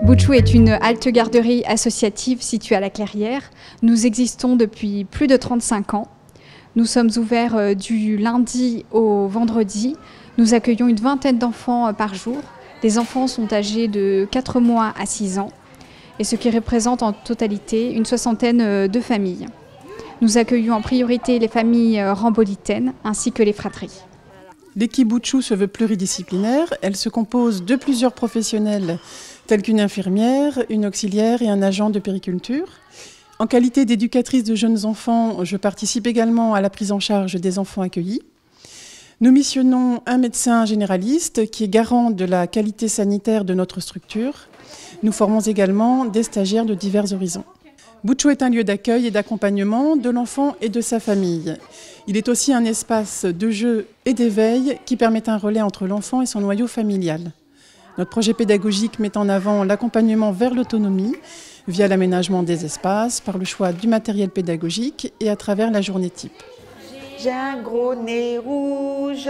Butchou est une halte garderie associative située à la Clairière. Nous existons depuis plus de 35 ans. Nous sommes ouverts du lundi au vendredi. Nous accueillons une vingtaine d'enfants par jour. Les enfants sont âgés de 4 mois à 6 ans, et ce qui représente en totalité une soixantaine de familles. Nous accueillons en priorité les familles rambolitaines ainsi que les fratries. L'équipe Butchou se veut pluridisciplinaire. Elle se compose de plusieurs professionnels tels qu'une infirmière, une auxiliaire et un agent de périculture. En qualité d'éducatrice de jeunes enfants, je participe également à la prise en charge des enfants accueillis. Nous missionnons un médecin généraliste qui est garant de la qualité sanitaire de notre structure. Nous formons également des stagiaires de divers horizons. Butchou est un lieu d'accueil et d'accompagnement de l'enfant et de sa famille. Il est aussi un espace de jeu et d'éveil qui permet un relais entre l'enfant et son noyau familial. Notre projet pédagogique met en avant l'accompagnement vers l'autonomie via l'aménagement des espaces, par le choix du matériel pédagogique et à travers la journée type. J'ai un gros nez rouge,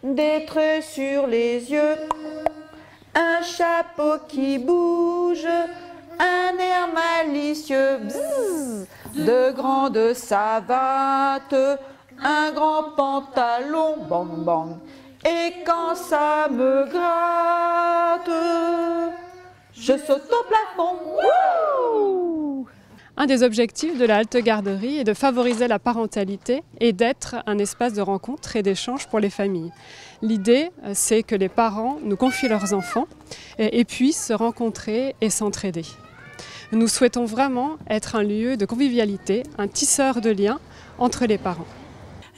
des traits sur les yeux, un chapeau qui bouge, un air malicieux, bzzz, de grandes savates, un grand pantalon, bang bang. Et quand ça me gratte, je saute au plafond. Wouh! Un des objectifs de la halte garderie est de favoriser la parentalité et d'être un espace de rencontre et d'échange pour les familles. L'idée, c'est que les parents nous confient leurs enfants et puissent se rencontrer et s'entraider. Nous souhaitons vraiment être un lieu de convivialité, un tisseur de liens entre les parents.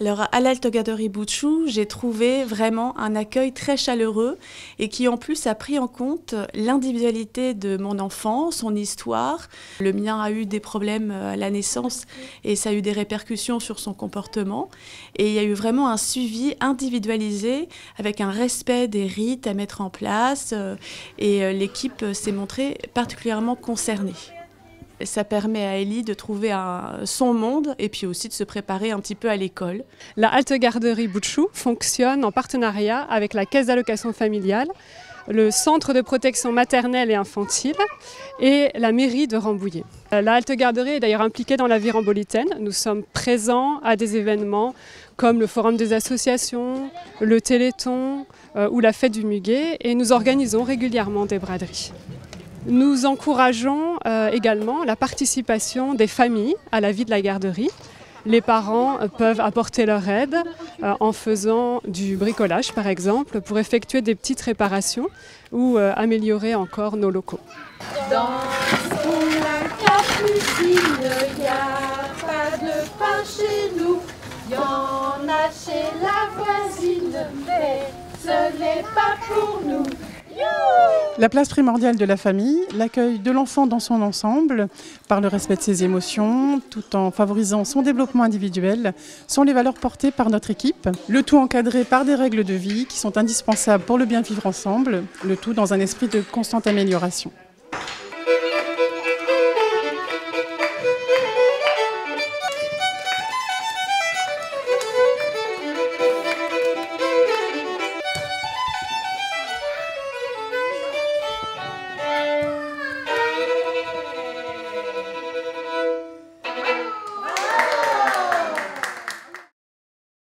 Alors à l'halte garderie Butchou, j'ai trouvé vraiment un accueil très chaleureux et qui en plus a pris en compte l'individualité de mon enfant, son histoire. Le mien a eu des problèmes à la naissance et ça a eu des répercussions sur son comportement. Et il y a eu vraiment un suivi individualisé avec un respect des rites à mettre en place et l'équipe s'est montrée particulièrement concernée. Ça permet à Ellie de trouver son monde et puis aussi de se préparer un petit peu à l'école. La halte garderie Butchou fonctionne en partenariat avec la Caisse d'allocation familiale, le Centre de protection maternelle et infantile et la mairie de Rambouillet. La halte garderie est d'ailleurs impliquée dans la vie rambolitaine. Nous sommes présents à des événements comme le Forum des associations, le Téléthon ou la Fête du Muguet et nous organisons régulièrement des braderies. Nous encourageons également la participation des familles à la vie de la garderie. Les parents peuvent apporter leur aide en faisant du bricolage par exemple pour effectuer des petites réparations ou améliorer encore nos locaux. Dans la capucine, il n'y a pas de pain chez nous. Il y en a chez la voisine, mais ce n'est pas pour nous. La place primordiale de la famille, l'accueil de l'enfant dans son ensemble, par le respect de ses émotions, tout en favorisant son développement individuel, sont les valeurs portées par notre équipe. Le tout encadré par des règles de vie qui sont indispensables pour le bien vivre ensemble, le tout dans un esprit de constante amélioration.